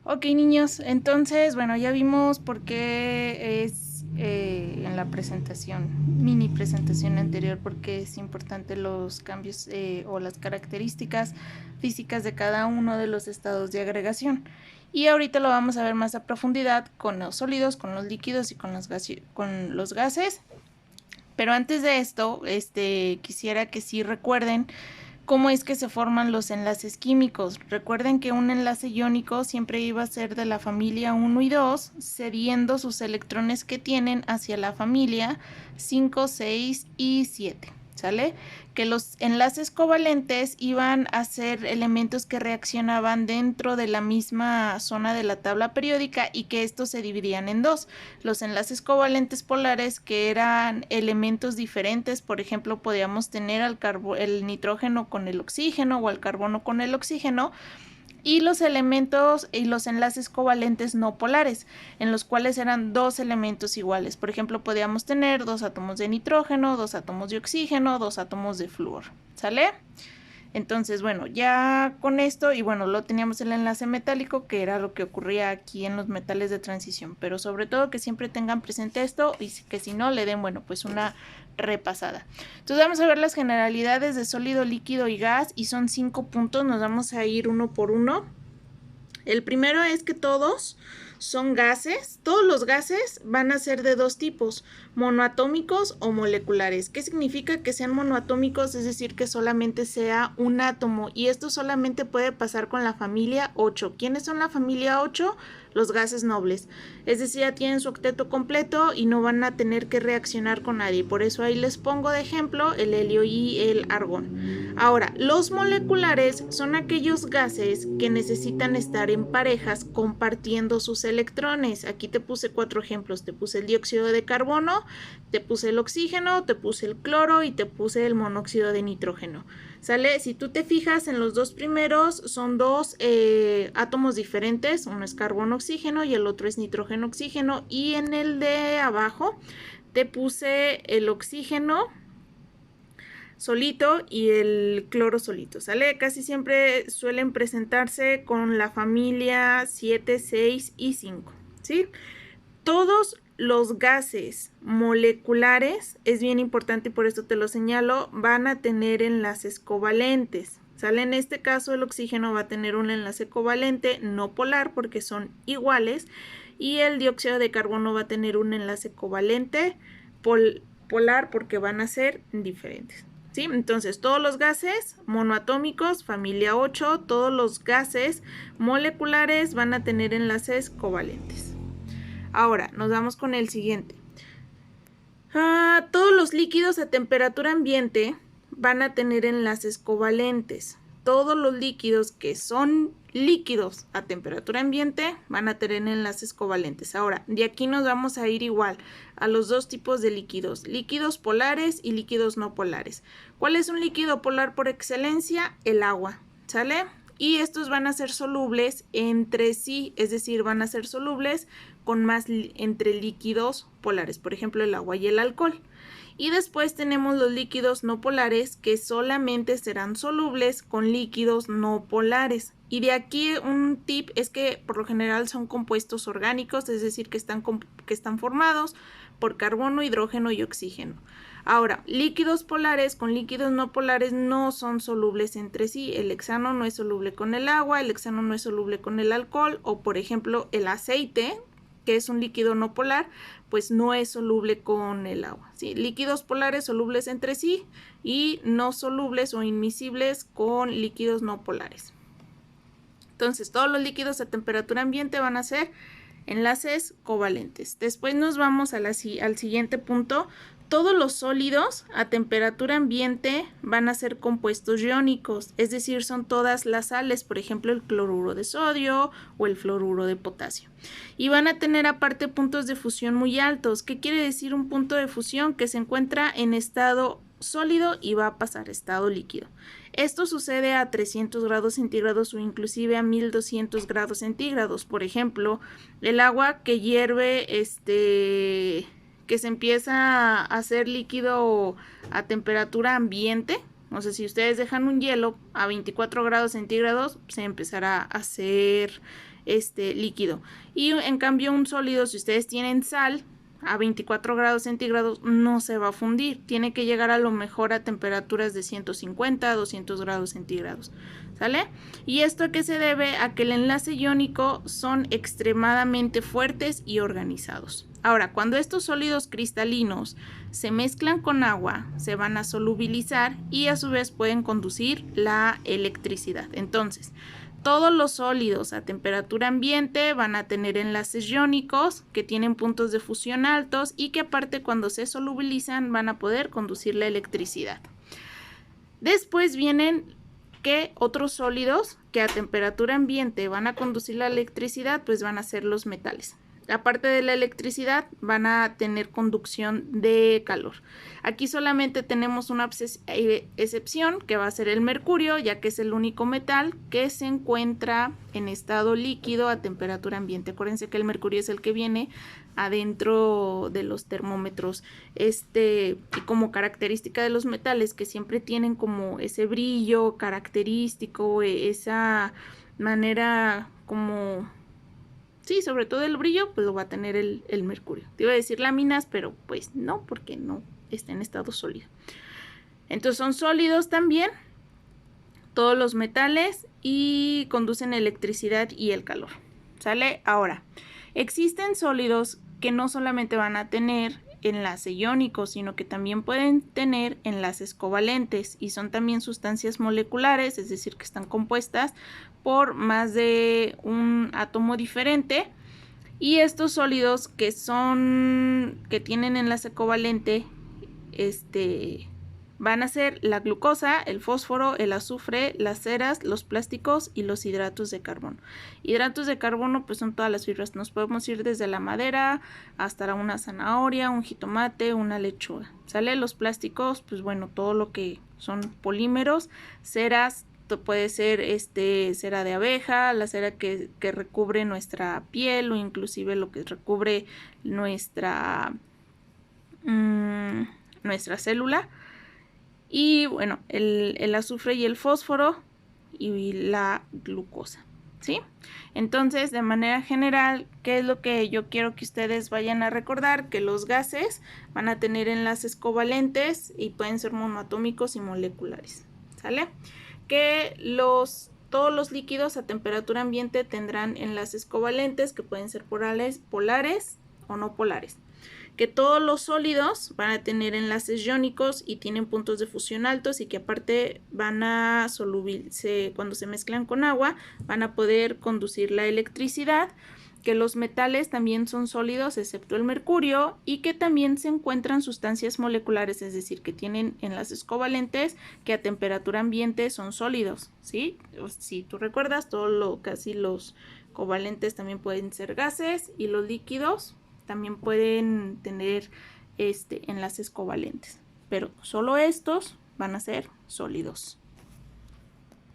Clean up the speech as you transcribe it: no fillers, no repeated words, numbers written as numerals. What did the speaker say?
Ok, niños, entonces, bueno, ya vimos por qué es en la presentación, mini presentación anterior, porque es importante los cambios o las características físicas de cada uno de los estados de agregación. Y ahorita lo vamos a ver más a profundidad con los sólidos, con los líquidos y con los gases. Pero antes de esto, quisiera que sí recuerden cómo es que se forman los enlaces químicos. Recuerden que un enlace iónico siempre iba a ser de la familia 1 y 2, cediendo sus electrones que tienen hacia la familia 5, 6 y 7. ¿Sale? Que los enlaces covalentes iban a ser elementos que reaccionaban dentro de la misma zona de la tabla periódica y que estos se dividían en dos. Los enlaces covalentes polares, que eran elementos diferentes, por ejemplo, podíamos tener el nitrógeno con el oxígeno o el carbono con el oxígeno, y los elementos y los enlaces covalentes no polares, en los cuales eran dos elementos iguales. Por ejemplo, podíamos tener dos átomos de nitrógeno, dos átomos de oxígeno, dos átomos de flúor. ¿Sale? Entonces, bueno, ya con esto, y bueno, lo teníamos el enlace metálico, que era lo que ocurría aquí en los metales de transición, pero sobre todo que siempre tengan presente esto y que si no le den, bueno, pues una repasada. Entonces vamos a ver las generalidades de sólido, líquido y gas, y son 5 puntos, nos vamos a ir uno por uno. El primero es que todos son gases. Todos los gases van a ser de dos tipos, monoatómicos o moleculares. ¿Qué significa que sean monoatómicos? Es decir, que solamente sea un átomo, y esto solamente puede pasar con la familia 8. ¿Quiénes son la familia 8? Los gases nobles. Es decir, ya tienen su octeto completo y no van a tener que reaccionar con nadie. Por eso ahí les pongo de ejemplo el helio y el argón. Ahora, los moleculares son aquellos gases que necesitan estar en parejas compartiendo sus electrones. Aquí te puse 4 ejemplos. Te puse el dióxido de carbono, te puse el oxígeno, te puse el cloro y te puse el monóxido de nitrógeno. ¿Sale? Si tú te fijas en los dos primeros, son dos átomos diferentes. Uno es carbono-oxígeno y el otro es nitrógeno-oxígeno. Y en el de abajo te puse el oxígeno solito y el cloro solito, ¿sale? Casi siempre suelen presentarse con la familia 7, 6 y 5, ¿sí? Todos los gases moleculares, es bien importante y por esto te lo señalo, van a tener enlaces covalentes, ¿sale? En este caso el oxígeno va a tener un enlace covalente no polar porque son iguales, y el dióxido de carbono va a tener un enlace covalente polar porque van a ser diferentes. ¿Sí? Entonces, todos los gases monoatómicos, familia 8, todos los gases moleculares van a tener enlaces covalentes. Ahora, nos vamos con el siguiente. Todos los líquidos a temperatura ambiente van a tener enlaces covalentes. Todos los líquidos que son líquidos a temperatura ambiente van a tener enlaces covalentes. Ahora, de aquí nos vamos a ir igual a los dos tipos de líquidos, líquidos polares y líquidos no polares. ¿Cuál es un líquido polar por excelencia? El agua, ¿sale? Y estos van a ser solubles entre sí, es decir, van a ser solubles con más entre líquidos polares, por ejemplo el agua y el alcohol. Y después tenemos los líquidos no polares, que solamente serán solubles con líquidos no polares. Y de aquí un tip es que por lo general son compuestos orgánicos, es decir, que están formados por carbono, hidrógeno y oxígeno. Ahora, líquidos polares con líquidos no polares no son solubles entre sí. El hexano no es soluble con el agua, el hexano no es soluble con el alcohol, o por ejemplo el aceite, que es un líquido no polar, pues no es soluble con el agua, ¿sí? Líquidos polares solubles entre sí y no solubles o inmiscibles con líquidos no polares. Entonces, todos los líquidos a temperatura ambiente van a ser enlaces covalentes. Después nos vamos al siguiente punto. Todos los sólidos a temperatura ambiente van a ser compuestos iónicos, es decir, son todas las sales, por ejemplo el cloruro de sodio o el fluoruro de potasio. Y van a tener aparte puntos de fusión muy altos. ¿Qué quiere decir un punto de fusión? Que se encuentra en estado sólido y va a pasar a estado líquido. Esto sucede a 300 grados centígrados o inclusive a 1200 grados centígrados. Por ejemplo, el agua que hierve, que se empieza a hacer líquido a temperatura ambiente. O sea, si ustedes dejan un hielo a 24 grados centígrados, se empezará a hacer líquido. Y en cambio un sólido, si ustedes tienen sal a 24 grados centígrados, no se va a fundir. Tiene que llegar a lo mejor a temperaturas de 150 a 200 grados centígrados. ¿Sale? ¿Y esto a qué se debe? A que el enlace iónico son extremadamente fuertes y organizados. Ahora, cuando estos sólidos cristalinos se mezclan con agua, se van a solubilizar y a su vez pueden conducir la electricidad. Entonces, todos los sólidos a temperatura ambiente van a tener enlaces iónicos que tienen puntos de fusión altos y que aparte cuando se solubilizan van a poder conducir la electricidad. Después vienen que otros sólidos que a temperatura ambiente van a conducir la electricidad, pues van a ser los metales. Aparte de la electricidad, van a tener conducción de calor. Aquí solamente tenemos una excepción, que va a ser el mercurio, ya que es el único metal que se encuentra en estado líquido a temperatura ambiente. Acuérdense que el mercurio es el que viene adentro de los termómetros. Y como característica de los metales, que siempre tienen como ese brillo característico, esa manera como... Sí, sobre todo el brillo, pues lo va a tener el mercurio. Te iba a decir láminas, pero pues no, porque no está en estado sólido. Entonces son sólidos también, todos los metales, y conducen electricidad y el calor. ¿Sale? Ahora, existen sólidos que no solamente van a tener enlace iónico, sino que también pueden tener enlaces covalentes y son también sustancias moleculares, es decir, que están compuestas por más de un átomo diferente. Y estos sólidos que tienen enlace covalente, van a ser la glucosa, el fósforo, el azufre, las ceras, los plásticos y los hidratos de carbono. Hidratos de carbono pues son todas las fibras. Nos podemos ir desde la madera hasta una zanahoria, un jitomate, una lechuga. ¿Sale? Los plásticos, pues bueno, todo lo que son polímeros. Ceras, puede ser cera de abeja, la cera que recubre nuestra piel o inclusive lo que recubre nuestra célula. Y bueno, el azufre y el fósforo y la glucosa, ¿sí? Entonces, de manera general, ¿qué es lo que yo quiero que ustedes vayan a recordar? Que los gases van a tener enlaces covalentes y pueden ser monoatómicos y moleculares, ¿sale? Que todos los líquidos a temperatura ambiente tendrán enlaces covalentes que pueden ser polares o no polares. Que todos los sólidos van a tener enlaces iónicos y tienen puntos de fusión altos y que aparte van a cuando se mezclan con agua van a poder conducir la electricidad. Que los metales también son sólidos excepto el mercurio y que también se encuentran sustancias moleculares, es decir, que tienen enlaces covalentes que a temperatura ambiente son sólidos, ¿sí? Si tú recuerdas, casi los covalentes también pueden ser gases y los líquidos también pueden tener enlaces covalentes, pero solo estos van a ser sólidos.